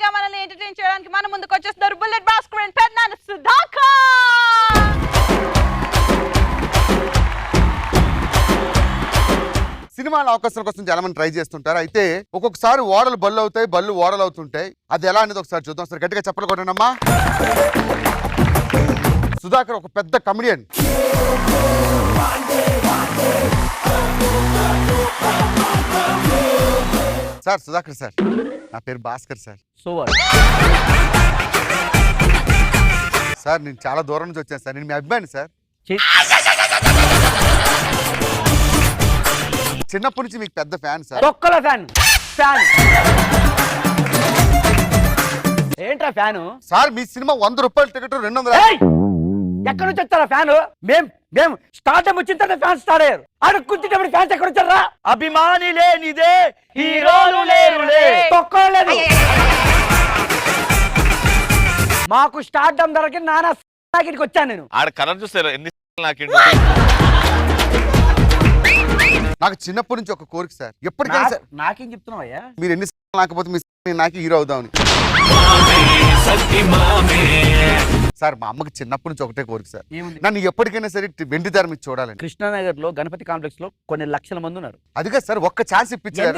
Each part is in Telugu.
కామెడీగా మనల్ని ఎంటర్టైన్ చేయడానికి మన ముందుకు వచ్చేస్తున్నారు బుల్లెట్ భాస్కర్ అండ్ పెద్దనాన్న సుధాకర్. సినిమాల అవకాశాల కోసం చాలా మంది ట్రై చేస్తుంటారు. అయితే ఒక్కొక్కసారి ఓడలు బళ్ళు అవుతాయి, బళ్ళు ఓడలు అవుతుంటాయి. అది ఎలా అనేది ఒకసారి చూద్దాం. సరే గట్టిగా చెప్పలు కొట్టండమ్మా. సుధాకర్ ఒక పెద్ద కమెడియన్. సార్ సుధాకర్ సార్, నా పేరు భాస్కర్ సార్. సార్ నేను చాలా దూరం నుంచి వచ్చాను సార్. నేను మీ అభిమాని సార్. చిన్నప్పటి నుంచి మీకు పెద్ద ఫ్యాన్ సార్. ఏంట్రా ఫ్యాను సార్? మీ సినిమా 100 రూపాయల టికెట్ 200. ఎక్కడ నుంచి వచ్చారా ఫ్యాను? మేము స్టార్ట్ వచ్చిన తర్వాత ఫ్యాన్స్ స్టార్ట్ అయ్యారు. అడుక్కుంటేటప్పుడు ఫ్యాన్స్ ఎక్కడ వచ్చారా? అభిమాని లేనిదే హీరోలు లేరులే. తొక్కలేదు. మాకు స్టార్ట్ ధరకి నానా నాకిడికి వచ్చాను నేను. ఆడ కలర్ చూస్తారు ఎన్ని నాకు చిన్నప్పటి నుంచి ఒక కోరిక సార్. ఎప్పటికైనా సార్ నాకేం చెప్తున్నావయ్యా? మీరు ఎన్ని లేకపోతే మీ నాకు హీరో అవుదామని సార్. మా అమ్మకి చిన్నప్పటి నుంచి ఒకటే కోరిక సార్, నన్ను ఎప్పటికైనా సరే వెండి ధర మీద చూడాలని. కృష్ణానగర్ లో గణపతి కాంప్లెక్స్ లో కొన్ని లక్షల మంది ఉన్నారు. అదిగా సార్ ఒక్క ఛాన్స్ ఇప్పించారు.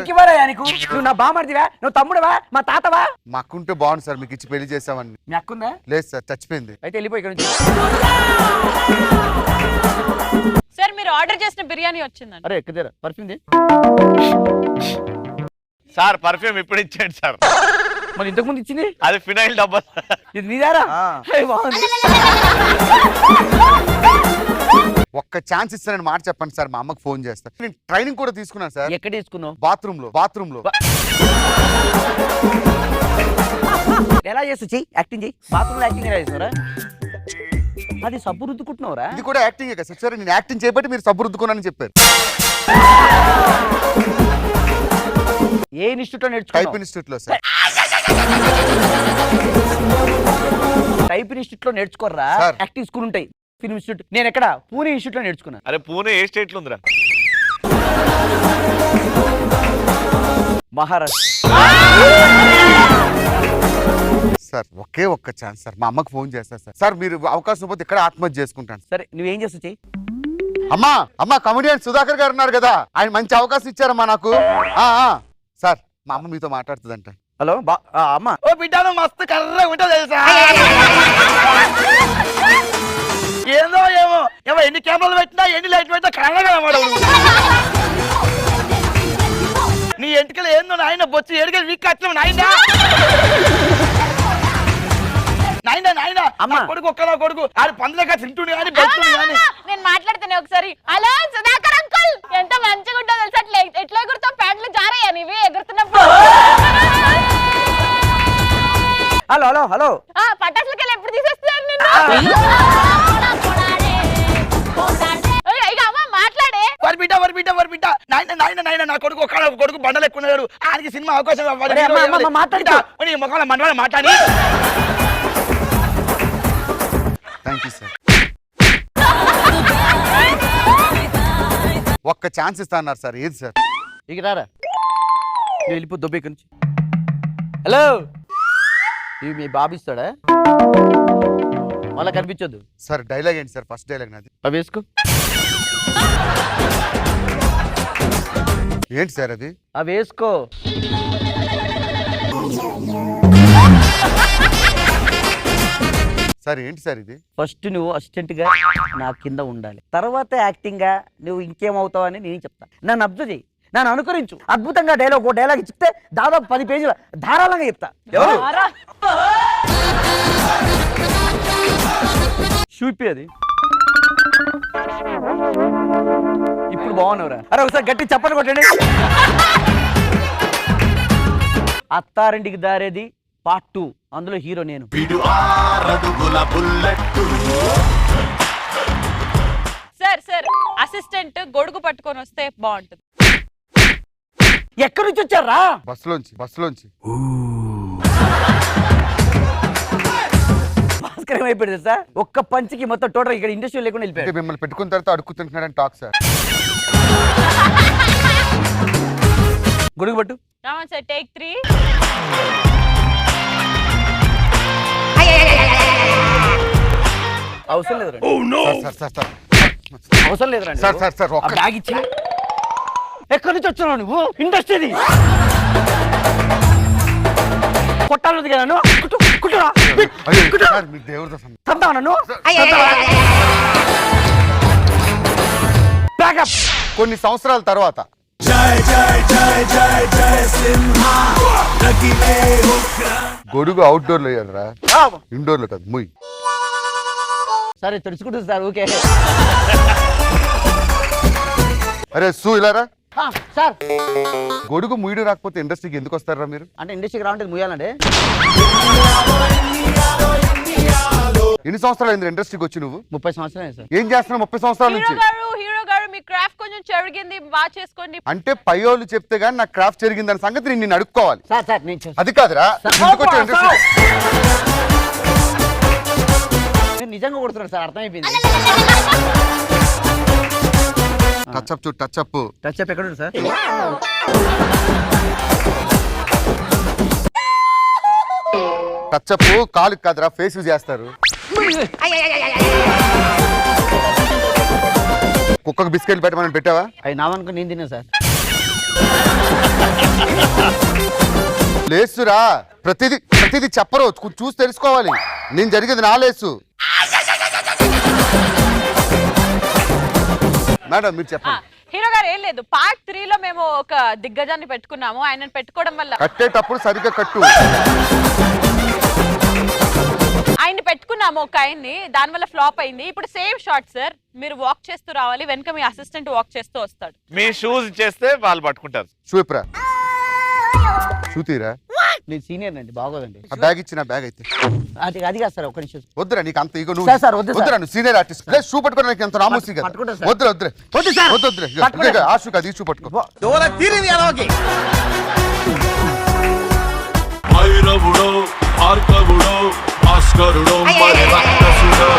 నువ్వు నా బామర్దివా? నువ్వు తమ్ముడువా? మా తాతవా? మా అక్కుంటే బాగుంది సార్, మీకు ఇచ్చి పెళ్లి చేసామని. మీ అక్కుందా? లేదు సార్, చచ్చిపోయింది. అయితే వెళ్ళిపోయి ఇక్కడ నుంచి. సార్ మీరు ఆర్డర్ చేసిన బిర్యానీ వచ్చిందండి. అరే ఎక్కదేరా పర్ఫ్యూమ్ సార్ పర్ఫ్యూమ్ ఇప్పుడు ఇచ్చాడు సార్. మరి ఇంతకు ముందు ఇచ్చింది అది ఫినైల్ డబ్బా. ఇది నీదారా? ఒక్క ఛాన్స్ ఇస్తానని మాట చెప్పండి సార్. మా అమ్మకి ఫోన్ చేస్తాను. నేను ట్రైనింగ్ కూడా తీసుకున్నాను సార్. ఎక్కడ తీసుకున్నావు? బాత్రూమ్ లో. ఎలా చేస్తా? చెయ్యి, యాక్టింగ్ చెయ్యి. బాత్రూమ్ లో యాక్టింగ్ ఎలా చేస్తారా? అది సబ్బు రుద్దుకుంటున్నావురా? ఇది కూడా యాక్టింగ్ కదా సార్. సరే నేను యాక్టింగ్ చేయబట్టి మీరు సబ్బు రుద్దుకున్నానని చెప్పారు. ఏ ఇన్స్టిట్యూట్ లో నేర్చుకున్నావు? టైప్ ఇన్స్టిట్యూట్ లో సార్. టైప్ ఇన్స్టిట్యూట్ లో నేర్చుకోర్రా, యాక్టింగ్ స్కూల్ ఉంటాయి. Film institute. నేను ఎక్కడ? పూణే ఇన్స్టిట్యూట్ లో నేర్చుకున్నా. అరే పూణే ఏ స్టేట్ లో ఉందిరా? మహారాష్ట్ర. సార్ ఒకే ఒక్క ఛాన్స్ సార్. మా అమ్మకి ఫోన్ చేస్తా సార్. సార్ మీరు అవకాశం పోతే ఇక్కడ ఆత్మహత్య చేసుకుంటాను. సరే నువ్వేం చేస్తావు చెయ్యి. అమ్మా కమెడియన్ సుధాకర్ గారు ఉన్నారు కదా, ఆయన మంచి అవకాశం ఇచ్చారమ్మా నాకు. సార్ మా అమ్మ మీతో మాట్లాడుతుందంట. హలో అమ్మ. ఓ బిడ్డ మస్తు కర్ర ఉంటుంది తెలుసా? ఏమో ఎన్ని కెమెరాలు పెట్టినా ఎన్ని లైట్ పెట్టినా కర్రగా నీ ఎంటికలు ఏందో నాయన బొచ్చు ఎడికలు వీక్ అట్లా నాయన అమ్మ కొడుకు ఒక్కదా కొడుకు ఆడు పందులగా తింటుండే కానీ బెస్తుంది కానీ. నేను మాట్లాడుతానే ఒకసారి. హలో సుధాకర్ అంకుల్, ఎంత మంచిగా ఉంటుందో తెలుసా? ఎట్లా ఎగురుతావు? ప్యాంట్లు జారయ్యా నీవి ఎగురుతున్నప్పుడు? హలో పటాసులకి ఎప్పుడు తీసేస్తున్నారు నిన్ను? మాట్లాడే వరి బిడ్డ నాయన నా కొడుకు ఒక్క కొడుకు బండలు ఎక్కున్నాడు. ఆయనకి సినిమా అవకాశం మాట్లాడి ముఖంలో మండలం మాట్లాడి. Thank you sir. ఒక్క ఛాన్స్ ఇస్తా అన్నారు సార్. ఏది సార్? ఇక రారా, వెళ్ళిపో దొబ్బే నుంచి. హలో, ఇవి మీ బాబు ఇస్తాడా? మళ్ళా కనిపించొద్దు సార్. డైలాగ్ ఏంటి సార్? ఫస్ట్ డైలాగ్ నాది. అవి వేసుకో. ఏంటి సార్ అది? అవి వేసుకో. సార్ ఏంటి సార్ ఇది? ఫస్ట్ నువ్వు అసిస్టెంట్ గా నా కింద ఉండాలి. తర్వాత యాక్టింగ్ గా నువ్వు ఇంకేమవుతావు అని నేను చెప్తా. నన్ను అబ్జర్వ్ చేయి, నన్ను అనుకరించు. అద్భుతంగా డైలాగ్ చెప్తే దాదాపు 10 పేజీల ధారాళంగా చెప్తా. చూపి అది. ఇప్పుడు బాగున్నావురా? అరే ఒకసారి గట్టి చప్పట్లు కొట్టండి. అత్తారింటికి దారేది పార్ట్ 2, అందులో హీరో నేను. సార్ అసిస్టెంట్ గొడుగు పట్టుకొని వస్తే బాగుంటుంది. ఎక్కడి నుంచి వచ్చారా? బస్సులోంచి. భాస్కరం అయిపోయింది సార్. ఒక్క పంచికి మొత్తం టోటల్ ఇక్కడ ఇండస్ట్రీ లేకుండా వెళ్ళిపోయాడు. మిమ్మల్ని పెట్టుకున్న తర్వాత అడుగుతుంటున్నాడని టాక్ సార్. గొడుగు పట్టు. Sir take 3. అవసరం లేదు సార్ సార్ సార్ అవసరం లేదు రండి సార్, సార్, ఒక్క- బ్యాగ్ ఇచ్చి ఎక్కడి నుంచి వచ్చినావు నువ్వు ఇండస్ట్రీ కొట్టాలి కదా నన్ను కుట్టురా అయ్యో, సార్, మీ దేవుడితో సమానం. చంపావా నన్ను బ్యాకప్ కొన్ని సంవత్సరాల తర్వాత గొడుగు అవుట్డోర్ లో వేయాలరా, ఇండోర్ లో కాదు ముయ్. సరే తెలుసుకుంటుంది సార్ ఓకే అరే సూ ఇలారా, సార్ గొడుగు ముయ్యడు రాకపోతే ఇండస్ట్రీకి ఎందుకు వస్తారా మీరు? అంటే ఇండస్ట్రీకి రావంటే ముయ్యాలండి ఎన్ని సంవత్సరాలు అయింది ఇండస్ట్రీకి వచ్చి నువ్వు? 30 సంవత్సరాలు సార్ ఏం చేస్తున్నావు 30 సంవత్సరాల హీరో నుంచి? గారు మీ క్రాఫ్ట్ కొంచెం చెరిగింది, బాగా చేసుకోండి. అంటే పయ్యోళ్ళు చెప్తే గానీ నాకు క్రాఫ్ట్ జరిగిందన్న సంగతి నేను నిన్ను అడుక్కోవాలి. సార్ సార్ నేను చేస్తాను. అది కాదురా, ఎందుకు వచ్చావు ఇండస్ట్రీకి? నేను నిజంగా కొడుతున్నాను సార్ అర్థమైపోయింది టచ్అప్ చూడు, టచ్అప్. టచ్ అప్ ఎక్కడ ఉంది సార్ టచ్అప్ కాలు కాదురా, ఫేస్ యూజ్ చేస్తారు. కుక్కకు బిస్కెట్లు పెట్టమని పెట్టావా? అవి నావనుకో నేను తిన్నా సార్ లేసురా, ప్రతిదీ చెప్పరు, చూసి తెలుసుకోవాలి. నేను జరిగేది నా లేసు. మేడం మీరు చెప్పండి. హీరో గారు ఏం లేదు, పార్ట్ 3 లో మేము ఒక దిగ్గజాన్ని పెట్టుకున్నాము. ఆయనను పెట్టుకోవడం వల్ల కట్టేటప్పుడు సరిగ్గా కట్టు. ఆయన్ని పెట్టుకున్నాము, ఒక ఆయన్ని, దాని వల్ల ఫ్లాప్ అయింది. ఇప్పుడు సేమ్ షాట్ సార్, మీరు వాక్ చేస్తూ రావాలి, వెనక మీ అసిస్టెంట్ వాక్ చేస్తూ వస్తాడు. మీ షూస్ చేస్తే వాళ్ళు పట్టుకుంటారు. చూపురా, చూతీరా. నేను సీనియర్ అండి బాగోదండి ఆ బ్యాగ్ ఇచ్చిన బ్యాగ్ అయితే అది కాదు సార్ ఒక నిమిషం వద్దురా, నీకు అంత ఇగో సార్, సార్, వద్దు సార్. వద్దురా, నువ్వు సీనియర్ ఆర్టిస్ట్. లేదు షూ పట్టుకోవడం నీకు ఎంత నామోసి కదా. పట్టుకుంటా సార్. వద్దురా వద్దురా వద్దు సార్. వద్దు వద్దురా, పట్టుకోండి. ఇదిగో, ఆ షూ కాదు, ఈ షూ పట్టుకో. భైరవుడో భార్గవుడో భాస్కరుడో మరి రక్కసుడో.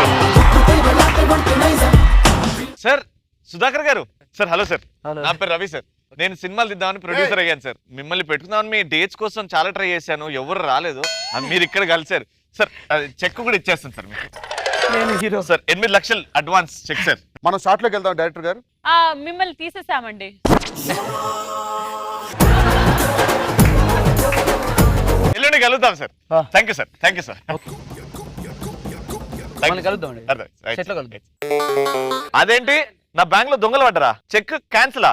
సార్ సుధాకర్ గారు, సార్ హలో సార్, హలో. నా పేరు రవి సార్. నేను సినిమాలు తీద్దామని ప్రొడ్యూసర్ అయ్యాను సార్. మిమ్మల్ని పెట్టుకుందామని మీ డేట్స్ కోసం చాలా ట్రై చేశాను, ఎవరు రాలేదు. మీరు ఇక్కడ కలిసారు సార్. చెక్ కూడా ఇచ్చేస్తాను సార్ మీకు. నేను హీరో సార్ 8 లక్షలు అడ్వాన్స్ చెక్ సార్. మనం షార్ట్ లోకి వెళ్దాం డైరెక్టర్ గారు. మిమ్మల్ని తీసేసామండి. ఎల్లుండి కలుద్దాం sir. Thank you sir, thank you sir. మళ్ళీ కలుద్దామండి. సెట్లో కలుద్దాం. అదేంటి నా బ్యాంక్ లో దొంగలు పడ్డరా? చెక్ క్యాన్సిలా?